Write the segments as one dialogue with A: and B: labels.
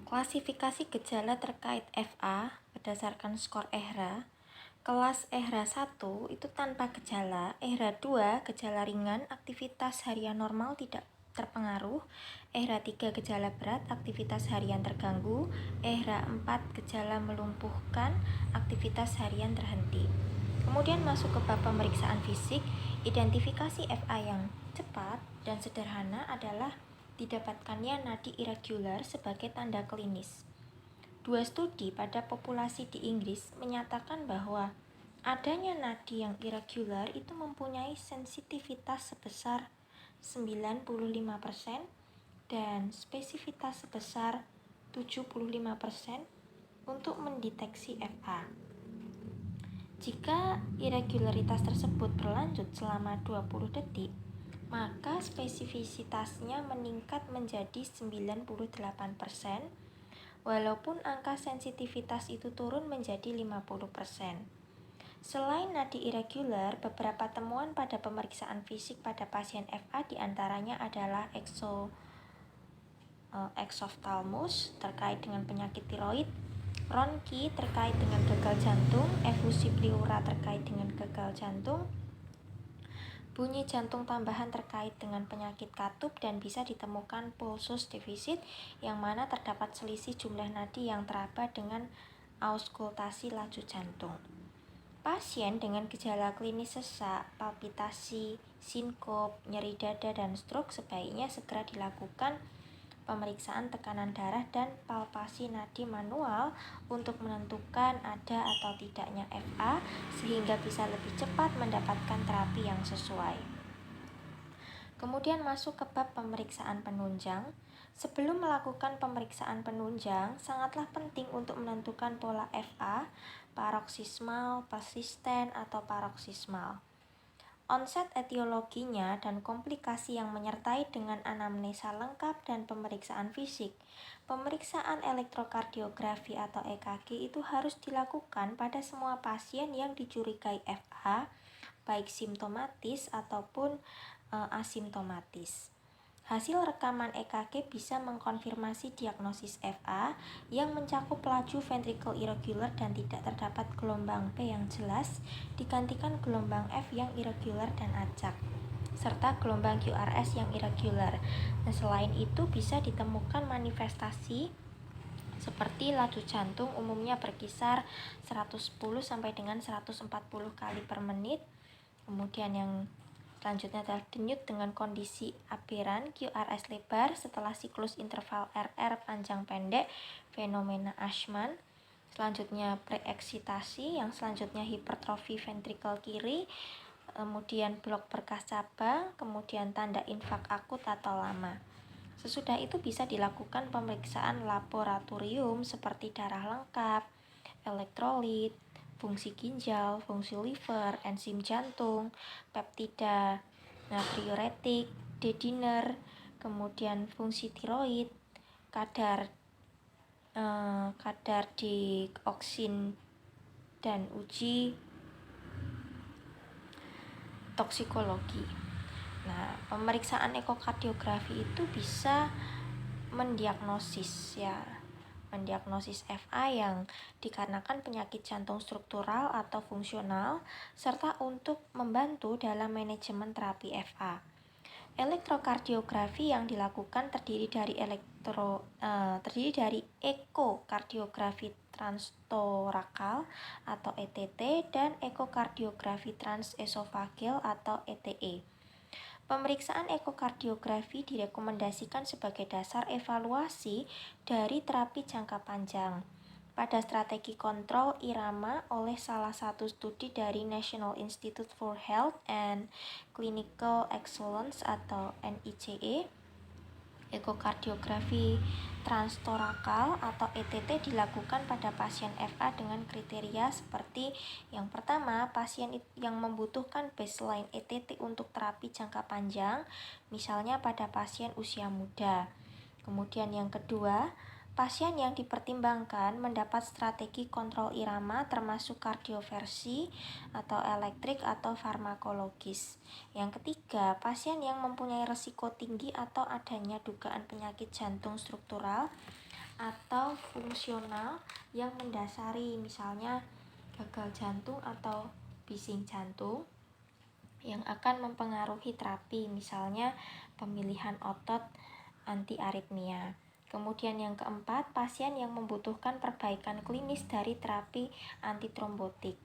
A: Klasifikasi gejala terkait FA berdasarkan skor EHRA. Kelas EHRA 1 itu tanpa gejala, EHRA 2 gejala ringan, aktivitas harian normal tidak terpengaruh, EHRA 3 gejala berat, aktivitas harian terganggu, EHRA 4 gejala melumpuhkan, aktivitas harian terhenti. Kemudian masuk ke bab pemeriksaan fisik. Identifikasi FA yang cepat dan sederhana adalah didapatkannya nadi irregular sebagai tanda klinis. Dua studi pada populasi di Inggris menyatakan bahwa adanya nadi yang irregular itu mempunyai sensitivitas sebesar 95% dan spesifitas sebesar 75% untuk mendeteksi FA. Jika irregularitas tersebut berlanjut selama 20 detik, maka spesifisitasnya meningkat menjadi 98%, walaupun angka sensitivitas itu turun menjadi 50%. Selain nadi irregular, beberapa temuan pada pemeriksaan fisik pada pasien FA diantaranya adalah exophthalmos terkait dengan penyakit tiroid, ronki terkait dengan gagal jantung, efusi pleura terkait dengan gagal jantung, bunyi jantung tambahan terkait dengan penyakit katup, dan bisa ditemukan pulsus defisit yang mana terdapat selisih jumlah nadi yang teraba dengan auskultasi laju jantung. Pasien dengan gejala klinis sesak, palpitasi, sinkop, nyeri dada, dan stroke sebaiknya segera dilakukan pemeriksaan tekanan darah dan palpasi nadi manual untuk menentukan ada atau tidaknya FA sehingga bisa lebih cepat mendapatkan terapi yang sesuai. Kemudian masuk ke bab pemeriksaan penunjang. Sebelum melakukan pemeriksaan penunjang, sangatlah penting untuk menentukan pola FA, paroksismal, persisten, atau paroksismal. Onset etiologinya dan komplikasi yang menyertai dengan anamnesa lengkap dan pemeriksaan fisik. Pemeriksaan elektrokardiografi atau EKG itu harus dilakukan pada semua pasien yang dicurigai FA, baik simptomatis ataupun asimptomatis. Hasil rekaman EKG bisa mengkonfirmasi diagnosis FA yang mencakup laju ventricle irregular dan tidak terdapat gelombang P yang jelas, digantikan gelombang F yang irregular dan acak, serta gelombang QRS yang irregular. Nah, selain itu bisa ditemukan manifestasi seperti laju jantung umumnya berkisar 110 sampai dengan 140 kali per menit. Kemudian yang selanjutnya adalah denyut dengan kondisi aberan, QRS lebar setelah siklus interval RR panjang pendek, fenomena Ashman. Selanjutnya preeksitasi, yang selanjutnya hipertrofi ventrikel kiri, kemudian blok berkas cabang, kemudian tanda infak akut atau lama. Sesudah itu bisa dilakukan pemeriksaan laboratorium seperti darah lengkap, elektrolit, fungsi ginjal, fungsi liver, enzim jantung, peptida natriuretik, D-dimer, kemudian fungsi tiroid, kadar dioksin, dan uji toksikologi. Nah, pemeriksaan ekokardiografi itu bisa mendiagnosis FA yang dikarenakan penyakit jantung struktural atau fungsional, serta untuk membantu dalam manajemen terapi FA. Elektrokardiografi yang dilakukan terdiri dari ekokardiografi transtorakal atau ETT dan ekokardiografi transesofagel atau ETE. Pemeriksaan ekokardiografi direkomendasikan sebagai dasar evaluasi dari terapi jangka panjang pada strategi kontrol irama oleh salah satu studi dari National Institute for Health and Clinical Excellence atau NICE. Ekokardiografi transtorakal atau ETT dilakukan pada pasien FA dengan kriteria seperti yang pertama, pasien yang membutuhkan baseline ETT untuk terapi jangka panjang, misalnya pada pasien usia muda. Kemudian yang kedua, pasien yang dipertimbangkan mendapat strategi kontrol irama termasuk kardioversi atau elektrik atau farmakologis. Yang ketiga, pasien yang mempunyai risiko tinggi atau adanya dugaan penyakit jantung struktural atau fungsional yang mendasari, misalnya gagal jantung atau bising jantung, yang akan mempengaruhi terapi, misalnya pemilihan otot anti aritmia. Kemudian yang keempat, pasien yang membutuhkan perbaikan klinis dari terapi antitrombotik.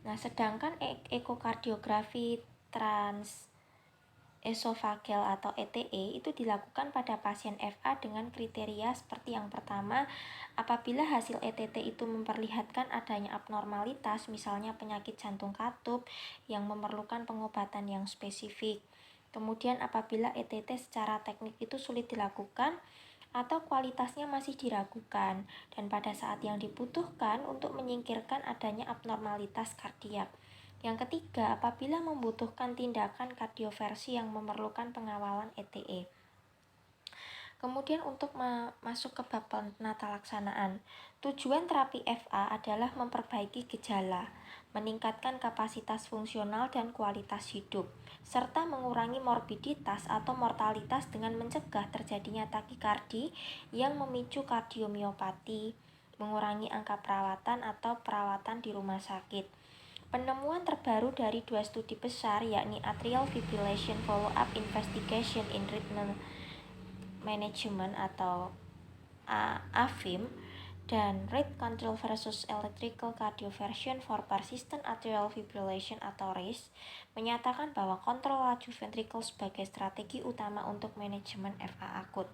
A: Nah, sedangkan ekokardiografi transesofageal atau ETE itu dilakukan pada pasien FA dengan kriteria seperti yang pertama, apabila hasil ETT itu memperlihatkan adanya abnormalitas, misalnya penyakit jantung katup yang memerlukan pengobatan yang spesifik. Kemudian apabila ETT secara teknik itu sulit dilakukan atau kualitasnya masih diragukan, dan pada saat yang dibutuhkan untuk menyingkirkan adanya abnormalitas kardiak. Yang ketiga, apabila membutuhkan tindakan kardioversi yang memerlukan pengawalan ETE. Kemudian untuk masuk ke bab penata laksanaan, tujuan terapi FA adalah memperbaiki gejala, meningkatkan kapasitas fungsional dan kualitas hidup, serta mengurangi morbiditas atau mortalitas dengan mencegah terjadinya takikardi yang memicu kardiomiopati, mengurangi angka perawatan atau perawatan di rumah sakit. Penemuan terbaru dari 2 studi besar, yakni Atrial Fibrillation Follow-up Investigation in Renal Management atau AFIM, dan Rate Control versus Electrical Cardioversion for Persistent Atrial Fibrillation atau RACE, menyatakan bahwa kontrol laju ventrikel sebagai strategi utama untuk manajemen FA akut.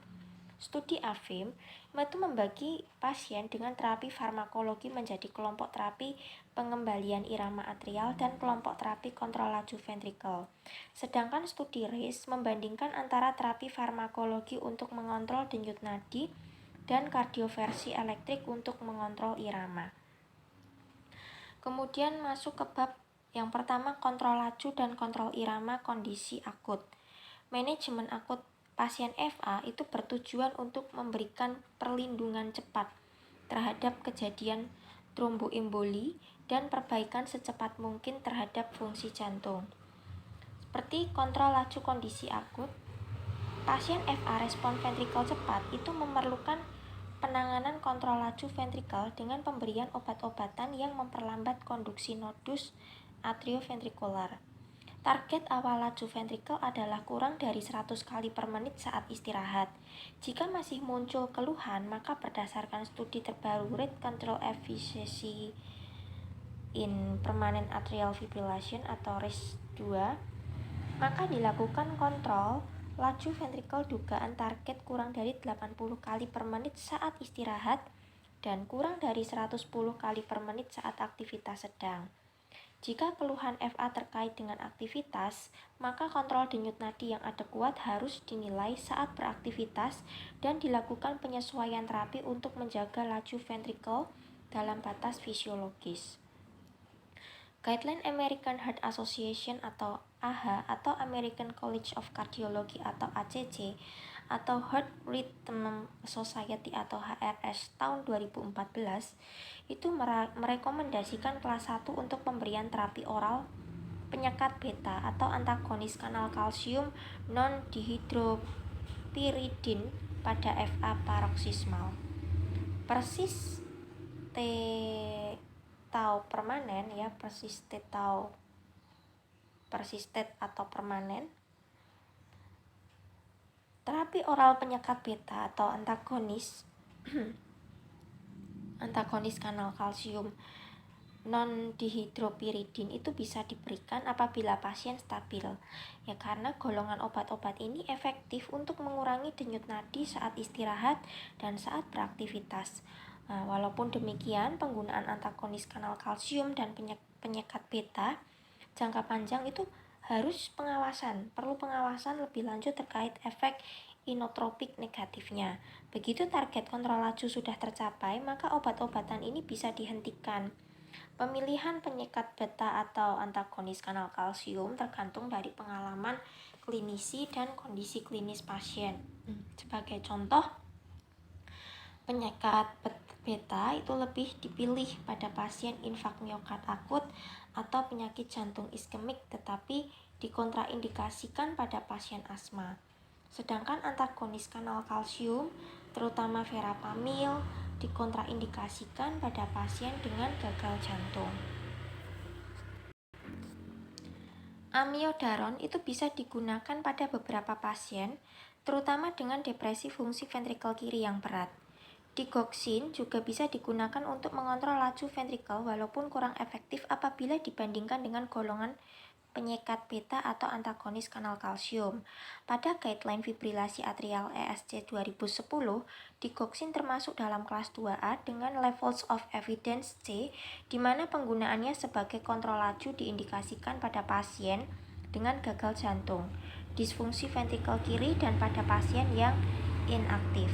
A: Studi AFIM itu membagi pasien dengan terapi farmakologi menjadi kelompok terapi pengembalian irama atrial dan kelompok terapi kontrol laju ventrikel. Sedangkan studi RACE membandingkan antara terapi farmakologi untuk mengontrol denyut nadi dan kardioversi elektrik untuk mengontrol irama. Kemudian masuk ke bab yang pertama, kontrol laju dan kontrol irama kondisi akut. Manajemen akut pasien FA itu bertujuan untuk memberikan perlindungan cepat terhadap kejadian tromboemboli dan perbaikan secepat mungkin terhadap fungsi jantung. Seperti kontrol laju kondisi akut, pasien FA respon ventrikel cepat itu memerlukan penanganan kontrol laju ventrikel dengan pemberian obat-obatan yang memperlambat konduksi nodus atrioventrikular. Target awal laju ventrikel adalah kurang dari 100 kali per menit saat istirahat. Jika masih muncul keluhan, maka berdasarkan studi terbaru Rate Control Efficacy in Permanent Atrial Fibrillation atau RACE-2, maka dilakukan kontrol laju ventrikel dugaan target kurang dari 80 kali per menit saat istirahat dan kurang dari 110 kali per menit saat aktivitas sedang. Jika keluhan FA terkait dengan aktivitas, maka kontrol denyut nadi yang adekuat harus dinilai saat beraktivitas dan dilakukan penyesuaian terapi untuk menjaga laju ventrikel dalam batas fisiologis. Guideline American Heart Association atau AHA atau American College of Cardiology atau ACC atau Heart Rhythm Society atau HRS tahun 2014 itu merekomendasikan kelas 1 untuk pemberian terapi oral penyekat beta atau antagonis kanal kalsium non-dihidropiridin pada FA paroksismal. Persistet atau permanen. Terapi oral penyekat beta atau antagonis kanal kalsium non-dihidropiridin itu bisa diberikan apabila pasien stabil, ya karena golongan obat-obat ini efektif untuk mengurangi denyut nadi saat istirahat dan saat beraktivitas. Walaupun demikian, penggunaan antagonis kanal kalsium dan penyekat beta jangka panjang itu perlu pengawasan lebih lanjut terkait efek inotropik negatifnya. Begitu target kontrol laju sudah tercapai, maka obat-obatan ini bisa dihentikan. Pemilihan penyekat beta atau antagonis kanal kalsium tergantung dari pengalaman klinisi dan kondisi klinis pasien. Sebagai contoh, Penyekat beta itu lebih dipilih pada pasien infak miokard akut atau penyakit jantung iskemik, tetapi dikontraindikasikan pada pasien asma. Sedangkan antagonis kanal kalsium, terutama verapamil, dikontraindikasikan pada pasien dengan gagal jantung. Amiodaron itu bisa digunakan pada beberapa pasien, terutama dengan depresi fungsi ventrikel kiri yang berat. Digoxin juga bisa digunakan untuk mengontrol laju ventrikel walaupun kurang efektif apabila dibandingkan dengan golongan penyekat beta atau antagonis kanal kalsium. Pada guideline fibrilasi atrial ESC 2010, digoxin termasuk dalam kelas 2A dengan levels of evidence C, di mana penggunaannya sebagai kontrol laju diindikasikan pada pasien dengan gagal jantung, disfungsi ventrikel kiri, dan pada pasien yang inaktif.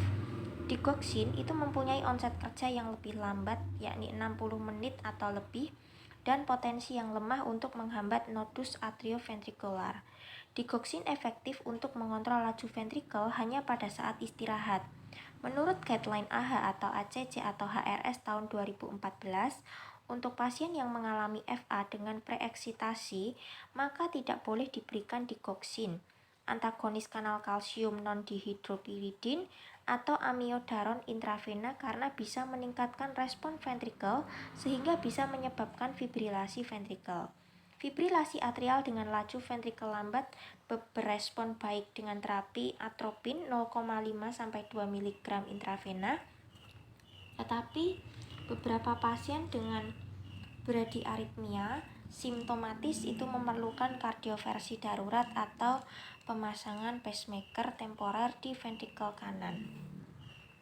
A: Digoxin itu mempunyai onset kerja yang lebih lambat, yakni 60 menit atau lebih, dan potensi yang lemah untuk menghambat nodus atrioventrikular. Digoxin efektif untuk mengontrol laju ventrikel hanya pada saat istirahat. Menurut guideline AH atau ACC atau HRS tahun 2014, untuk pasien yang mengalami FA dengan preeksitasi, maka tidak boleh diberikan digoxin, antagonis kanal kalsium non-dihidropyridin, atau amiodaron intravena karena bisa meningkatkan respon ventrikel sehingga bisa menyebabkan fibrilasi ventrikel. Fibrilasi atrial dengan laju ventrikel lambat berespon baik dengan terapi atropin 0,5-2 mg intravena, tetapi beberapa pasien dengan bradiaritmia simptomatis itu memerlukan kardioversi darurat atau pemasangan pacemaker temporer di ventrikel kanan.